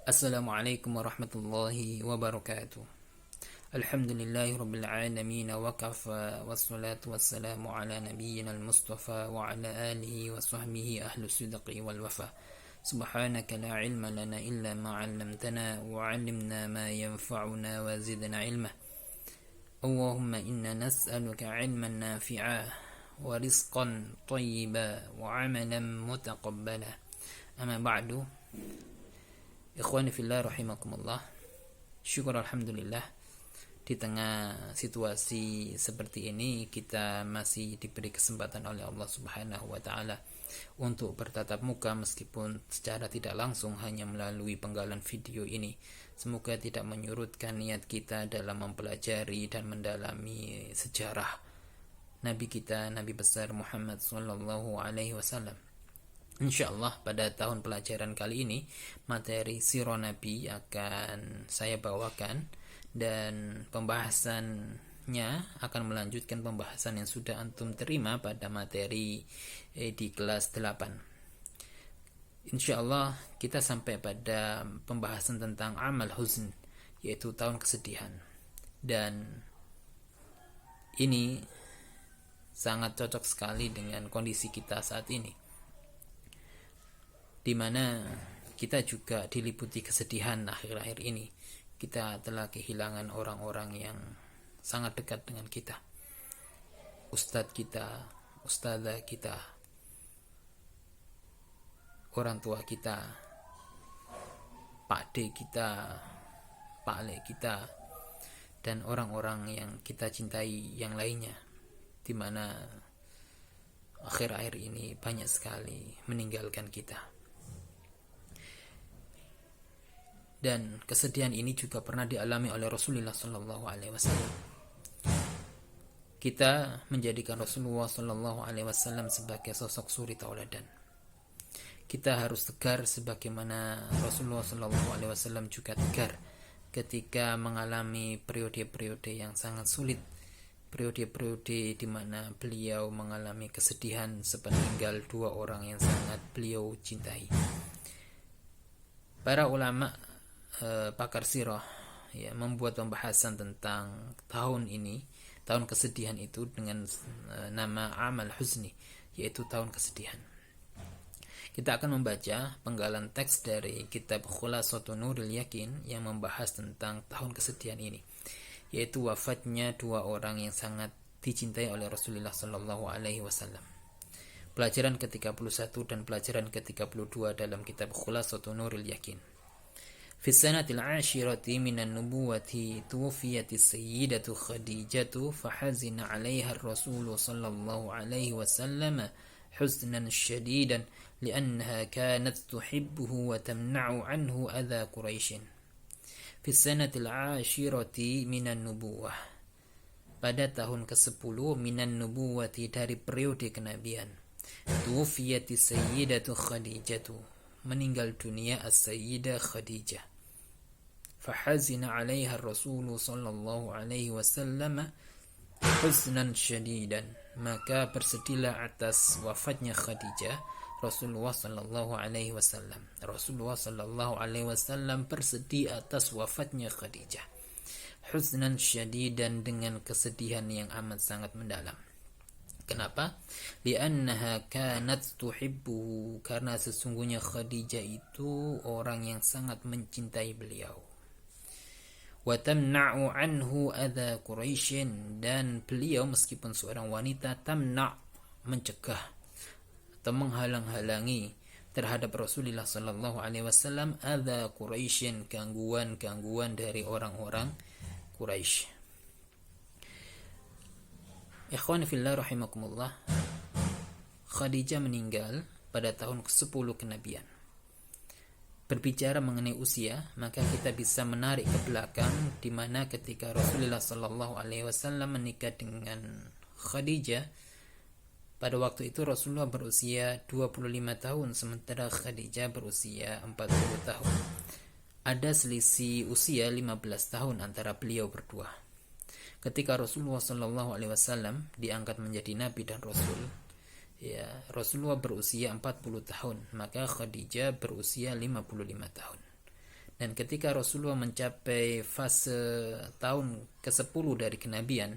Assalamualaikum warahmatullahi wabarakatuh. Alhamdulillahi rabbil alamin wa kafa wassalatu wassalamu ala nabiyyina al-mustafa wa ala alihi wa sahbihi ahlus sidqi wal wafa. Subhanaka la ilma lana illa ma 'allamtana wa 'allimna ma yanfa'una wa zidna ilma. Allahumma inna nas'aluka 'ilman nafi'a wa rizqan thayyiba wa 'amalan mutaqabbala. Amma ba'du. Ikhwani fillah rahimakumullah. Syukur alhamdulillah, di tengah situasi seperti ini kita masih diberi kesempatan oleh Allah Subhanahu wa taala untuk bertatap muka meskipun secara tidak langsung hanya melalui penggalan video ini. Semoga tidak menyurutkan niat kita dalam mempelajari dan mendalami sejarah Nabi kita, Nabi besar Muhammad sallallahu alaihi wasallam. InsyaAllah pada tahun pelajaran kali ini materi sirah Nabi akan saya bawakan, dan pembahasannya akan melanjutkan pembahasan yang sudah antum terima pada materi di kelas 8. InsyaAllah kita sampai pada pembahasan tentang amal huzn, yaitu tahun kesedihan, dan ini sangat cocok sekali dengan kondisi kita saat ini, di mana kita juga diliputi kesedihan akhir-akhir ini. Kita telah kehilangan orang-orang yang sangat dekat dengan kita. Ustadz kita, ustadzah kita, orang tua kita, pakde kita, pakle kita, dan orang-orang yang kita cintai yang lainnya, di mana akhir-akhir ini banyak sekali meninggalkan kita. Dan kesedihan ini juga pernah dialami oleh Rasulullah sallallahu alaihi wasallam. Kita menjadikan Rasulullah sallallahu alaihi wasallam sebagai sosok suri tauladan. Kita harus tegar sebagaimana Rasulullah sallallahu alaihi wasallam juga tegar ketika mengalami periode-periode yang sangat sulit, periode-periode di mana beliau mengalami kesedihan sepeninggal dua orang yang sangat beliau cintai. Para ulama pakar sirah membuat pembahasan tentang tahun ini, tahun kesedihan itu, dengan nama amal huzni, yaitu tahun kesedihan. Kita akan membaca penggalan teks dari kitab Khulasatun Nuril Yakin yang membahas tentang tahun kesedihan ini, yaitu wafatnya dua orang yang sangat dicintai oleh Rasulullah sallallahu alaihi wasallam. Pelajaran ke-31 dan pelajaran ke-32 dalam kitab Khulasatun Nuril Yakin. في السنة العاشرة من النبوة توفيت السيدة خديجة فحزن عليها الرسول صلى الله عليه وسلم حزنا شديدا لأنها كانت تحبه وتمنع عنه أذى قريش. في السنة العاشرة من النبوة, pada tahun ke-10 minan nubuwati, dari periode kenabian, tuwfiyati sayyidatu khadijatu, meninggal dunia as-sayyidah Khadijah. Fahazina 'alaiha ar-rasul sallallahu alaihi wasallam huznan syadidan, maka bersedihlah atas wafatnya Khadijah Rasulullah sallallahu alaihi wasallam. Rasulullah sallallahu alaihi wasallam bersedih atas wafatnya Khadijah, huznan syadidan, dengan kesedihan yang amat sangat mendalam. Kenapa? Li'annaha kanat tuhibbuhu, karena sesungguhnya Khadijah itu orang yang sangat mencintai beliau. Wa tamna'u anhu adza Quraisyin, dan beliau meskipun seorang wanita, tamna', mencegah atau menghalang-halangi terhadap Rasulullah sallallahu alaihi wasallam adza Quraisyin, gangguan-gangguan dari orang-orang Quraisy. Ikhwan fillah rahimakumullah, Khadijah meninggal pada tahun ke-10 kenabian. Berbicara mengenai usia, maka kita bisa menarik ke belakang, di mana ketika Rasulullah sallallahu alaihi wasallam menikah dengan Khadijah, pada waktu itu Rasulullah berusia 25 tahun sementara Khadijah berusia 40 tahun. Ada selisih usia 15 tahun antara beliau berdua. Ketika Rasulullah sallallahu alaihi wasallam diangkat menjadi nabi dan rasul, Rasulullah berusia 40 tahun, maka Khadijah berusia 55 tahun. Dan ketika Rasulullah mencapai fase tahun ke-10 dari kenabian,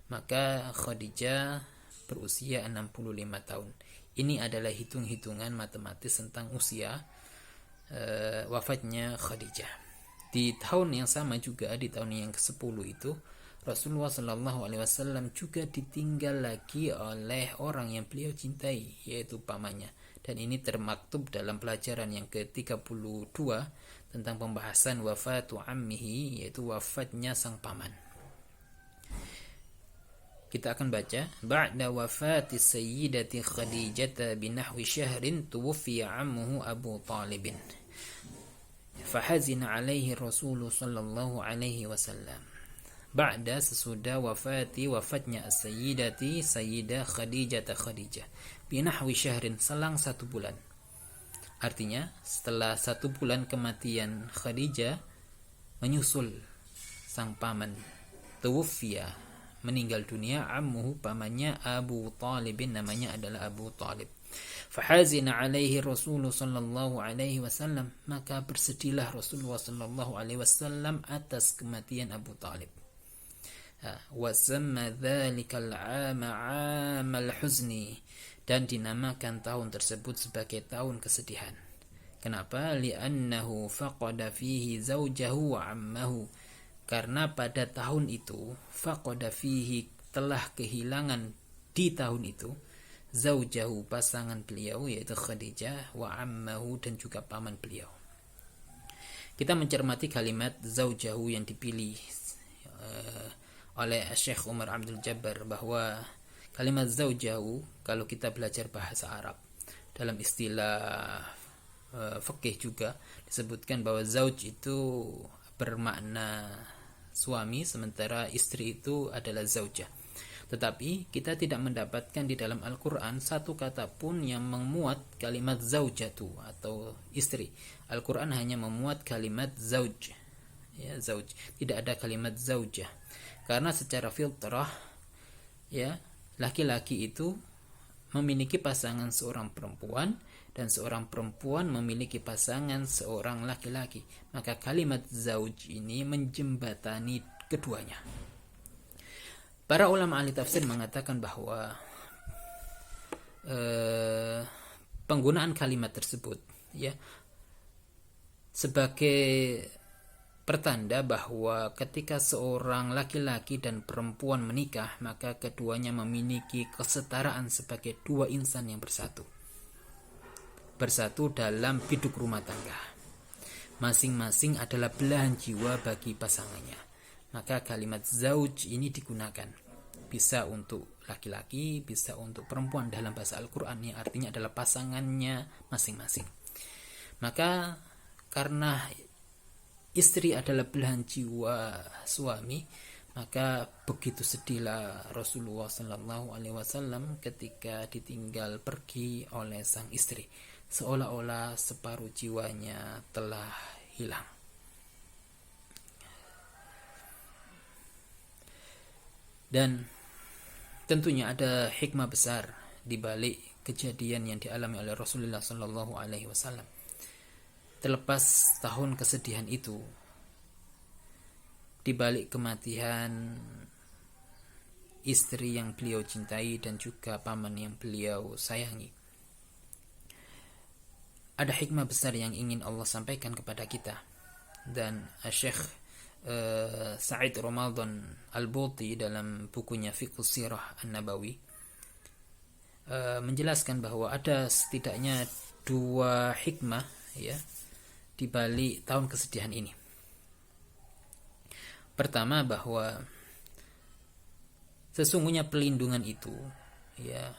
maka Khadijah berusia 65 tahun. Ini adalah hitung-hitungan matematis tentang usia wafatnya Khadijah. Di tahun yang sama juga, di tahun yang ke-10 itu, Rasulullah Shallallahu Alaihi Wasallam juga ditinggal lagi oleh orang yang beliau cintai, yaitu pamannya. Dan ini termaktub dalam pelajaran yang ke-32 tentang pembahasan wafatu ammihi, yaitu wafatnya sang paman. Kita akan baca, ba'da wafati sayyidati Khadijah binahwi syahrin tuwfiya ammuhu Abu Talib. Fahazina alaihi Rasul sallallahu alaihi wasallam. Ba'da, sesudah wafatnya as-sayyidati Sayyidah Khadijah binahwi syahrin, selang 1 bulan. Artinya setelah 1 bulan kematian Khadijah, menyusul sang paman tuwfiya, meninggal dunia, ammuhu, pamannya Abu Talib, namanya adalah Abu Talib. Fahazina alaihi Rasulullah sallallahu alaihi wasallam, maka bersedihlah Rasulullah sallallahu alaihi wasallam atas kematian Abu Talib. Wa samma dzalikal 'ama 'amal huzni, dan dinamakan tahun tersebut sebagai tahun kesedihan. Kenapa? Li'annahu faqada fihi zaujahu wa 'ammahu, karena pada tahun itu faqada fihi, telah kehilangan di tahun itu, zaujahu, pasangan beliau yaitu Khadijah, wa 'ammahu, dan juga paman beliau. Kita mencermati kalimat zaujahu yang dipilih oleh Syekh Umar Abdul Jabbar, bahwa kalimat zaujahu, kalau kita belajar bahasa Arab, dalam istilah fikih juga disebutkan bahwa zauj itu bermakna suami, sementara istri itu adalah zaujah. Tetapi kita tidak mendapatkan di dalam Al-Quran satu kata pun yang memuat kalimat zaujatu atau istri. Al-Quran hanya memuat kalimat zauj, ya, zauj. Tidak ada kalimat zaujah. Karena secara fitrah, ya, laki-laki itu memiliki pasangan seorang perempuan, dan seorang perempuan memiliki pasangan seorang laki-laki. Maka kalimat zauj ini menjembatani keduanya. Para ulama ahli tafsir mengatakan bahwa penggunaan kalimat tersebut, ya, sebagai pertanda bahwa ketika seorang laki-laki dan perempuan menikah, maka keduanya memiliki kesetaraan sebagai dua insan yang bersatu dalam hidup rumah tangga. Masing-masing adalah belahan jiwa bagi pasangannya. Maka kalimat zauj ini digunakan, bisa untuk laki-laki, bisa untuk perempuan dalam bahasa Al-Quran, yang artinya adalah pasangannya masing-masing. Maka karena istri adalah belahan jiwa suami, maka begitu sedihlah Rasulullah Sallallahu Alaihi Wasallam ketika ditinggal pergi oleh sang istri, seolah-olah separuh jiwanya telah hilang. Dan tentunya ada hikmah besar di balik kejadian yang dialami oleh Rasulullah Sallallahu Alaihi Wasallam. Terlepas tahun kesedihan itu, di balik kematian istri yang beliau cintai dan juga paman yang beliau sayangi, ada hikmah besar yang ingin Allah sampaikan kepada kita. Dan Syekh Sa'id Ramadan Al-Buti dalam bukunya Fiqh Sirah An-Nabawi menjelaskan bahwa ada setidaknya 2 hikmah, ya, di balik tahun kesedihan ini. Pertama, bahwa sesungguhnya pelindungan itu, ya,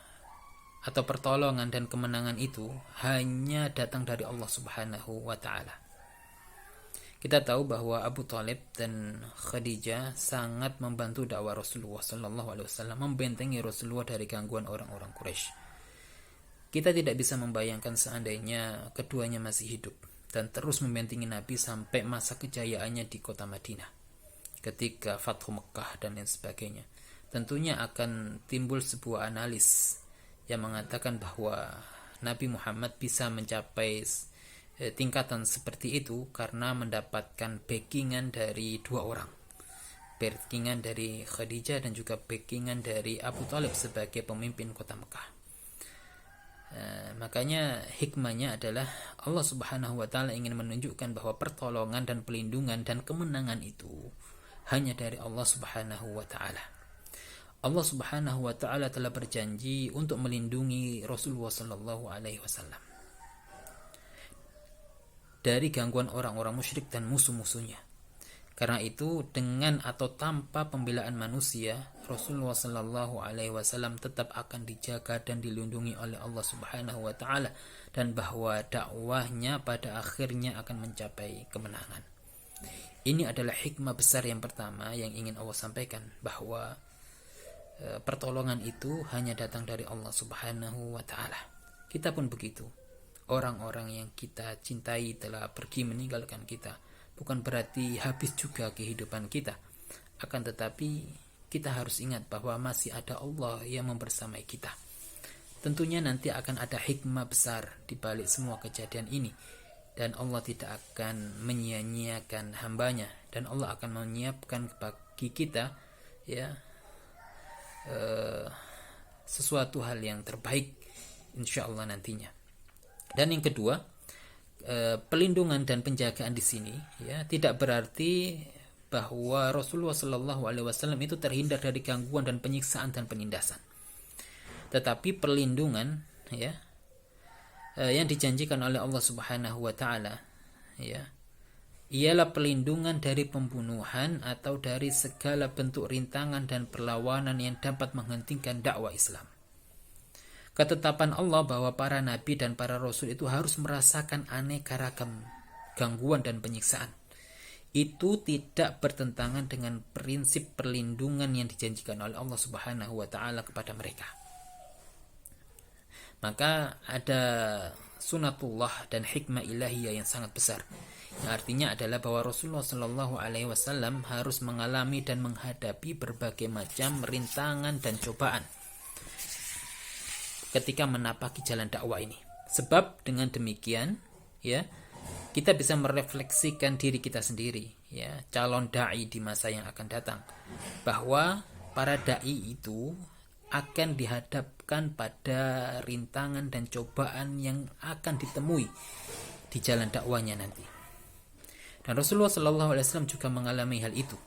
atau pertolongan dan kemenangan itu hanya datang dari Allah Subhanahu wa taala. Kita tahu bahwa Abu Talib dan Khadijah sangat membantu dakwah Rasulullah sallallahu alaihi wasallam, membentengi Rasulullah dari gangguan orang-orang Quraisy. Kita tidak bisa membayangkan seandainya keduanya masih hidup dan terus membentengi Nabi sampai masa kejayaannya di kota Madinah, ketika Fathu Mekah dan lain sebagainya. Tentunya akan timbul sebuah analis yang mengatakan bahwa Nabi Muhammad bisa mencapai tingkatan seperti itu karena mendapatkan backingan dari dua orang, backingan dari Khadijah dan juga backingan dari Abu Thalib sebagai pemimpin kota Mekah. Makanya hikmahnya adalah Allah Subhanahu wa taala ingin menunjukkan bahwa pertolongan dan pelindungan dan kemenangan itu hanya dari Allah Subhanahu wa taala. Allah Subhanahu wa taala telah berjanji untuk melindungi Rasulullah sallallahu alaihi wasallam dari gangguan orang-orang musyrik dan musuh-musuhnya. Karena itu, dengan atau tanpa pembelaan manusia, Rasulullah sallallahu alaihi wasallam tetap akan dijaga dan dilindungi oleh Allah Subhanahu wa taala, dan bahwa dakwahnya pada akhirnya akan mencapai kemenangan. Ini adalah hikmah besar yang pertama yang ingin Allah sampaikan, bahwa pertolongan itu hanya datang dari Allah Subhanahu wa taala. Kita pun begitu. Orang-orang yang kita cintai telah pergi meninggalkan kita. Bukan berarti habis juga kehidupan kita. Akan tetapi kita harus ingat bahwa masih ada Allah yang membersamai kita. Tentunya nanti akan ada hikmah besar di balik semua kejadian ini. Dan Allah tidak akan menyia-nyiakan hambanya. Dan Allah akan menyiapkan bagi kita sesuatu hal yang terbaik insyaallah nantinya. Dan yang kedua, pelindungan dan penjagaan di sini tidak berarti bahwa Rasulullah Shallallahu Alaihi Wasallam itu terhindar dari gangguan dan penyiksaan dan penindasan. Tetapi perlindungan yang dijanjikan oleh Allah Subhanahu Wa Taala ialah perlindungan dari pembunuhan atau dari segala bentuk rintangan dan perlawanan yang dapat menghentikan dakwah Islam. Ketetapan Allah bahwa para nabi dan para rasul itu harus merasakan aneka ragam gangguan dan penyiksaan. Itu tidak bertentangan dengan prinsip perlindungan yang dijanjikan oleh Allah Subhanahu wa taala kepada mereka. Maka ada sunatullah dan hikmah ilahiyah yang sangat besar. Yang artinya adalah bahwa Rasulullah Shallallahu Alaihi Wasallam harus mengalami dan menghadapi berbagai macam rintangan dan cobaan ketika menapaki jalan dakwah ini. Sebab dengan demikian kita bisa merefleksikan diri kita sendiri, calon dai di masa yang akan datang, bahwa para dai itu akan dihadapkan pada rintangan dan cobaan yang akan ditemui di jalan dakwanya nanti. Dan Rasulullah SAW juga mengalami hal itu.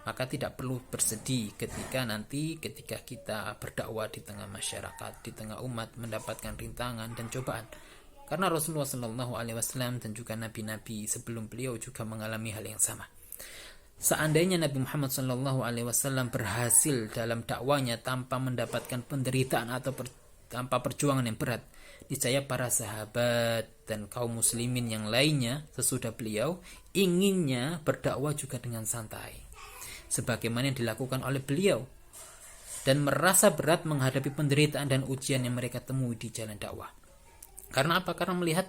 Maka tidak perlu bersedih ketika kita berdakwah di tengah masyarakat, di tengah umat mendapatkan rintangan dan cobaan. Karena Rasulullah SAW dan juga nabi-nabi sebelum beliau juga mengalami hal yang sama. Seandainya Nabi Muhammad SAW berhasil dalam dakwanya tanpa mendapatkan penderitaan atau tanpa perjuangan yang berat, niscaya para sahabat dan kaum muslimin yang lainnya sesudah beliau inginnya berdakwah juga dengan santai, sebagaimana yang dilakukan oleh beliau, dan merasa berat menghadapi penderitaan dan ujian yang mereka temui di jalan dakwah. Karena apa? Karena melihat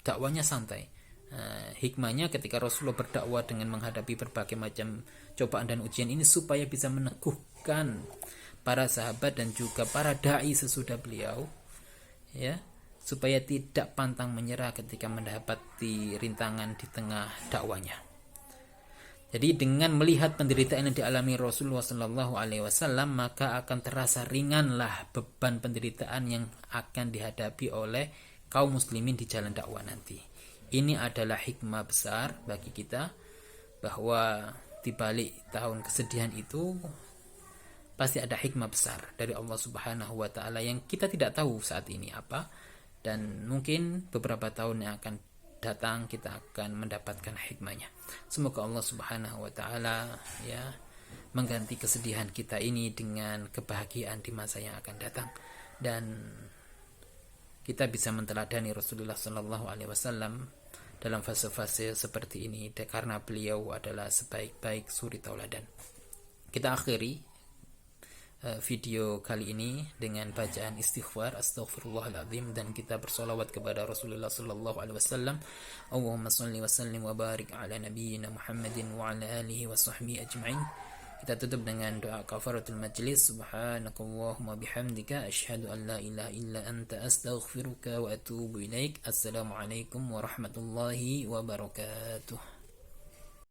dakwanya santai. Hikmahnya ketika Rasulullah berdakwah dengan menghadapi berbagai macam cobaan dan ujian ini supaya bisa meneguhkan para sahabat dan juga para dai sesudah beliau, supaya tidak pantang menyerah ketika mendapati rintangan di tengah dakwanya. Jadi dengan melihat penderitaan yang dialami Rasulullah Sallallahu Alaihi Wasallam, maka akan terasa ringanlah beban penderitaan yang akan dihadapi oleh kaum muslimin di jalan dakwah nanti. Ini adalah hikmah besar bagi kita, bahwa di balik tahun kesedihan itu pasti ada hikmah besar dari Allah Subhanahu wa taala yang kita tidak tahu saat ini apa, dan mungkin beberapa tahun yang akan datang kita akan mendapatkan hikmahnya. Semoga Allah Subhanahu wa taala mengganti kesedihan kita ini dengan kebahagiaan di masa yang akan datang, dan kita bisa menteladani Rasulullah sallallahu alaihi wasallam dalam fase-fase seperti ini, karena beliau adalah sebaik-baik suri tauladan. Kita akhiri video kali ini dengan bacaan istighfar astaghfirullahaladzim, dan kita bersolawat kepada Rasulullah sallallahu alaihi wasallam. Allahumma salli wa sallim wa barik ala nabiyyina Muhammadin wa ala alihi wa sahbihi ajma'in. Kita tutup dengan doa kafaratul majlis. Subhanakallahumma bihamdika asyhadu an la ilaha illa anta astaghfiruka wa atubu ilaik. Assalamualaikum warahmatullahi wabarakatuh.